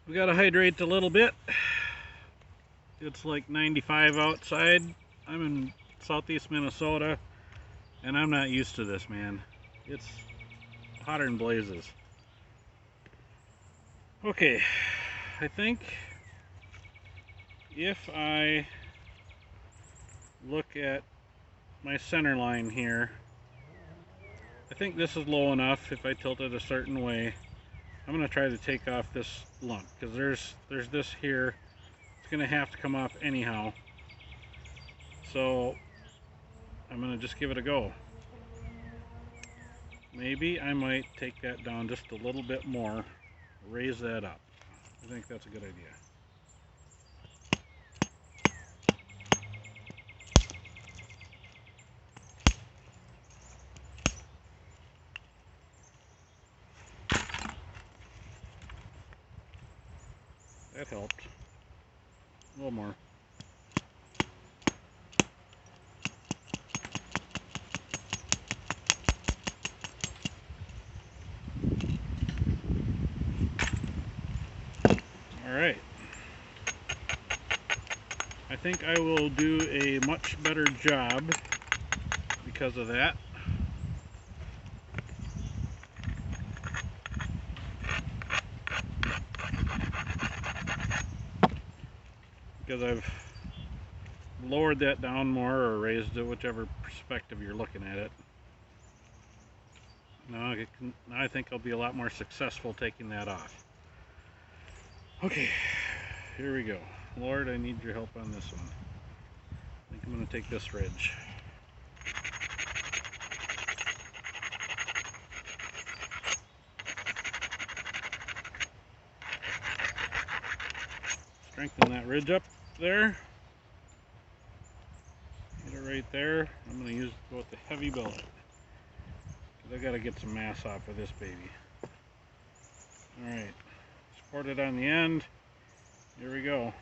We gotta hydrate a little bit. It's like 95 outside. I'm in southeast Minnesota and I'm not used to this, man. It's hotter than blazes. Okay, I think if I look at my center line here, I think this is low enough. If I tilt it a certain way, I'm going to try to take off this lump, because there's this here. It's going to have to come off anyhow. So I'm going to just give it a go. Maybe I might take that down just a little bit more, raise that up. I think that's a good idea. That helped. A little more. Alright. I think I will do a much better job because of that. Because I've lowered that down more or raised it, whichever perspective you're looking at it. Now I think I'll be a lot more successful taking that off. Okay, here we go. Lord, I need your help on this one. I think I'm going to take this ridge. Strengthen that ridge up there. Get it right there. I'm going to go with the heavy billet, because I got to get some mass off of this baby. Alright, support it on the end. Here we go.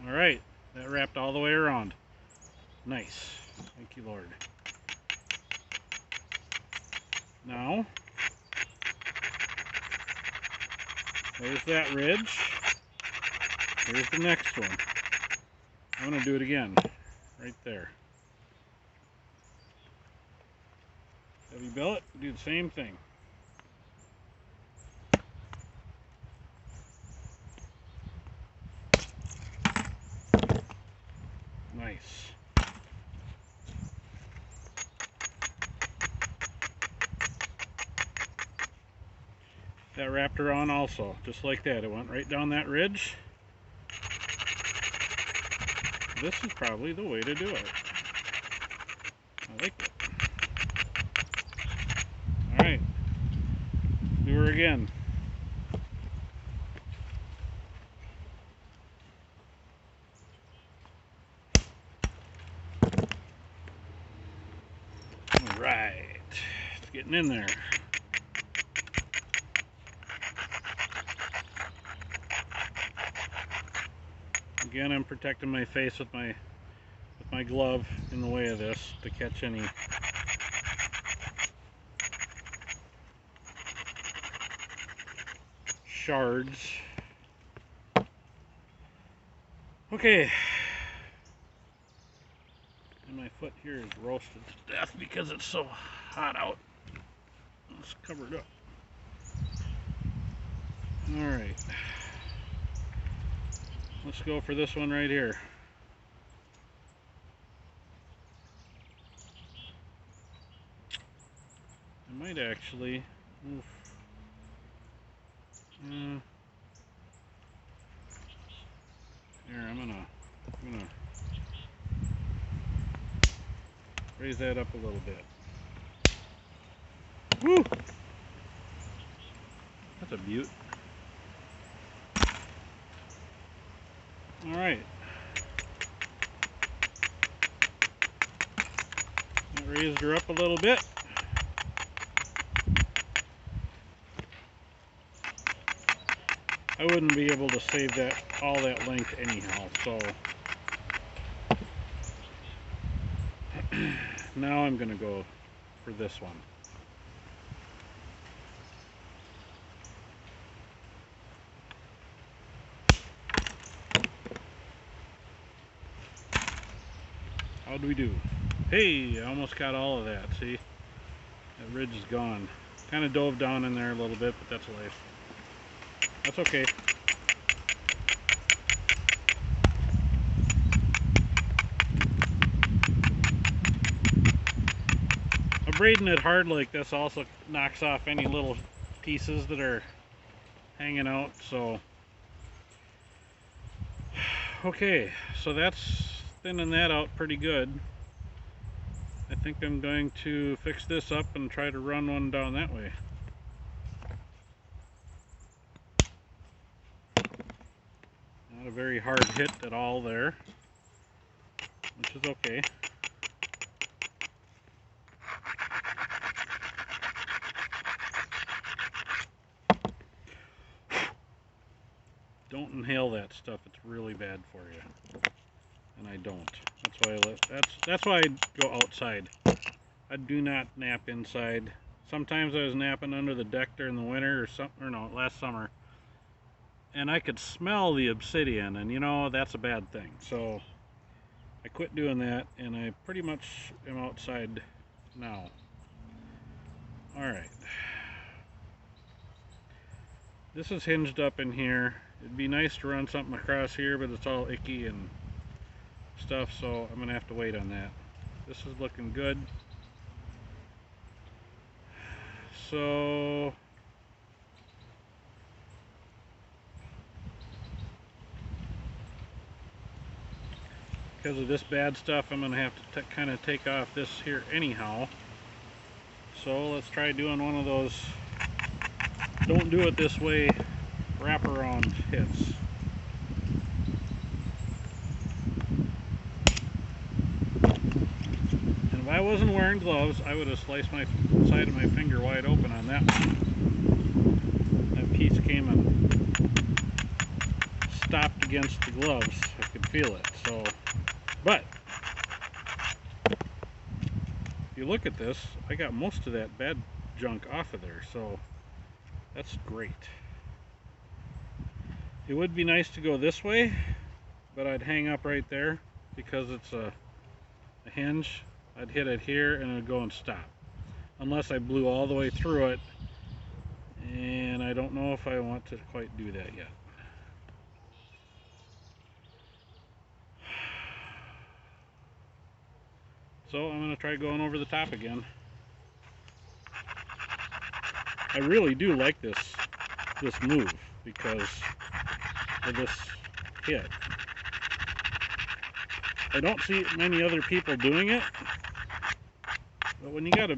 Alright, that wrapped all the way around. Nice. Thank you, Lord. Now, there's that ridge. Here's the next one. I'm going to do it again. Right there. Heavy billet, do the same thing. Nice. That wrapped around also, just like that. It went right down that ridge. This is probably the way to do it. I like it. Alright. Do her again. Alright. It's getting in there. Again, I'm protecting my face with my glove in the way of this to catch any shards. Okay. And my foot here is roasted to death because it's so hot out. Let's cover it up. Alright. Let's go for this one right here. I might actually move. Here, I'm gonna raise that up a little bit. Woo! That's a beaut. Alright. I raised her up a little bit. I wouldn't be able to save all that length anyhow, so now I'm going to go for this one. How'd we do? Hey, I almost got all of that, see? That ridge is gone. Kind of dove down in there a little bit, but that's life. That's okay. Braiding it hard like this also knocks off any little pieces that are hanging out, so okay, so that's thinning that out pretty good. I think I'm going to fix this up and try to run one down that way. Not a very hard hit at all there, which is okay. Don't inhale that stuff, it's really bad for you. And I don't. That's why I go outside. I do not nap inside. Sometimes I was napping under the deck during the winter or something, or no, last summer. And I could smell the obsidian, and you know, that's a bad thing. So I quit doing that, and I pretty much am outside now. Alright. This is hinged up in here. It'd be nice to run something across here, but it's all icky and stuff, so I'm gonna have to wait on that. This is looking good. So because of this bad stuff, I'm gonna have to kind of take off this here anyhow. So let's try doing one of those don't do it this way wraparound hits. And if I wasn't wearing gloves, I would have sliced my side of my finger wide open on that one. That piece came and stopped against the gloves. I could feel it. So, but if you look at this, I got most of that bad junk off of there, so that's great. It would be nice to go this way, but I'd hang up right there because it's a hinge. I'd hit it here and it would go and stop. Unless I blew all the way through it, and I don't know if I want to quite do that yet. So I'm going to try going over the top again. I really do like this move because of this hit. I don't see many other people doing it, but when you got a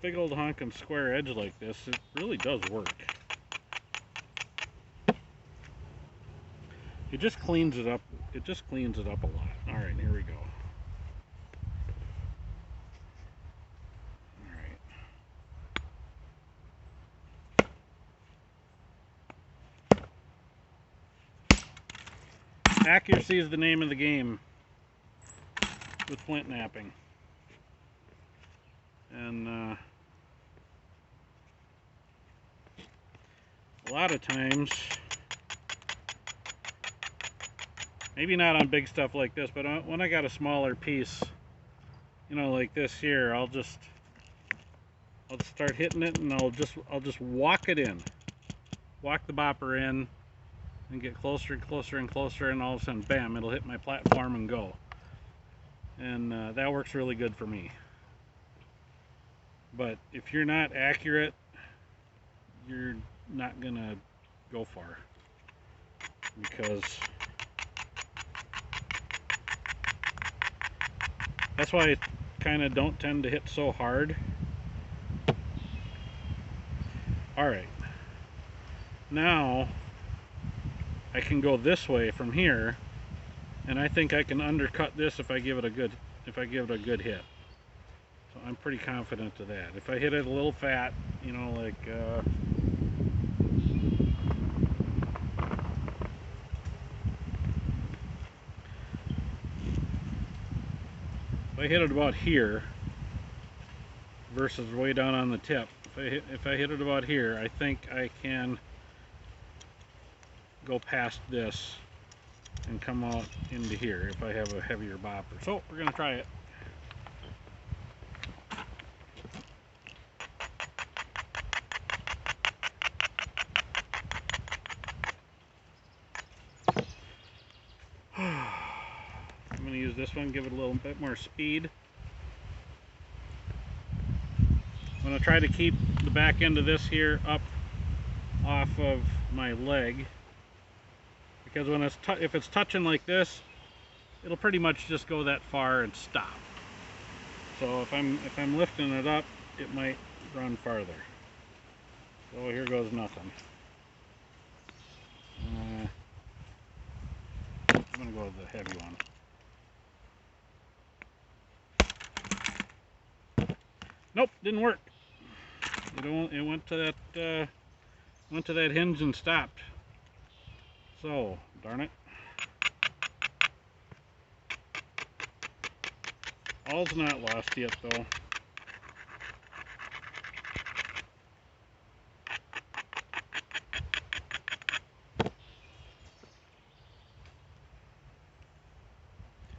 big old honking square edge like this, it really does work. It just cleans it up. It just cleans it up a lot. All right, here we go. Accuracy is the name of the game with flint napping. And a lot of times, maybe not on big stuff like this, but when I got a smaller piece, you know, like this here, I'll just start hitting it, and I'll just walk it in, walk the bopper in, and get closer and closer and closer, and all of a sudden, bam, it'll hit my platform and go. And that works really good for me. But if you're not accurate, you're not gonna go far, because that's why I kind of don't tend to hit so hard. Alright, now I can go this way from here, and I think I can undercut this if I give it a good hit. So I'm pretty confident of that. If I hit it a little fat, you know, like if I hit it about here versus way down on the tip, if I hit it about here, I think I can go past this and come out into here if I have a heavier bopper. So we're gonna try it. this one, give it a little bit more speed. I'm going to try to keep the back end of this here up off of my leg, because when if it's touching like this, it'll pretty much just go that far and stop. So if I'm lifting it up, it might run farther. So here goes nothing. I'm gonna go with the heavy one. Nope, didn't work. It went to that hinge and stopped. So darn it. All's not lost yet, though.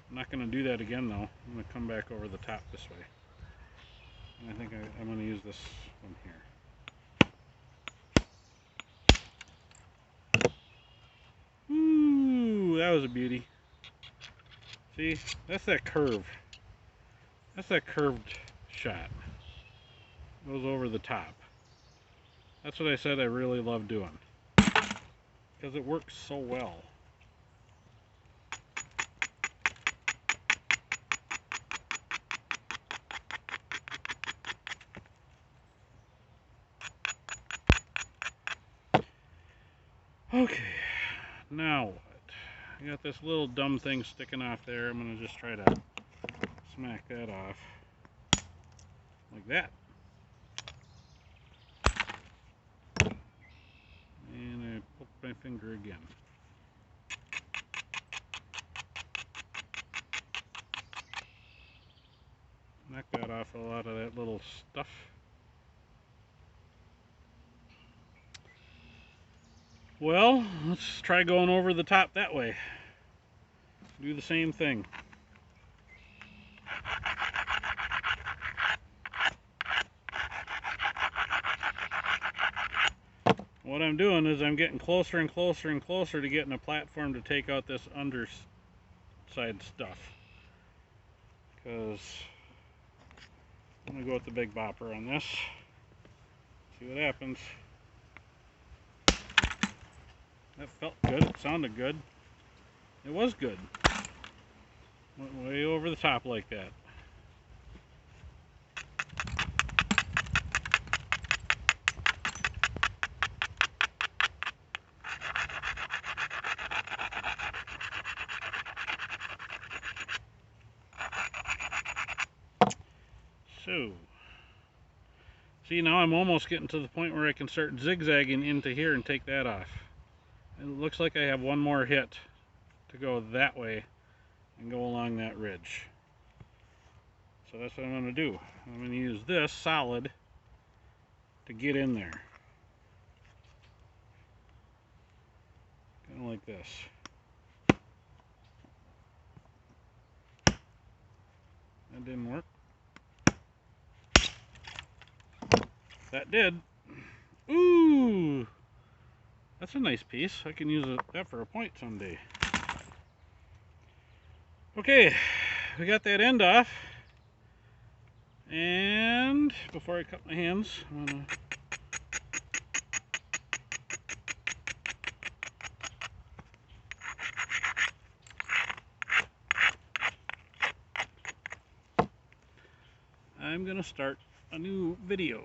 I'm not going to do that again, though. I'm going to come back over the top this way. And I think I'm going to use this one here. Ooh, that was a beauty. See, that's that curve. That's that curved shot. Goes over the top. That's what I said I really love doing, because it works so well. Okay, now what? I got this little dumb thing sticking off there. I'm going to just try to smack that off like that. And I poked my finger again. Knock that off a lot of that little stuff. Well, let's try going over the top that way. Do the same thing. What I'm doing is I'm getting closer and closer and closer to getting a platform to take out this underside stuff. Because I'm going to go with the big bopper on this. See what happens. That felt good. It sounded good. It was good. Went way over the top like that. So, see, now I'm almost getting to the point where I can start zigzagging into here and take that off. It looks like I have one more hit to go that way and go along that ridge. So that's what I'm going to do. I'm going to use this solid to get in there. Kind of like this. That didn't work. That did. Ooh! That's a nice piece. I can use that for a point someday. Okay, we got that end off. And before I cut my hands, I'm gonna start a new video.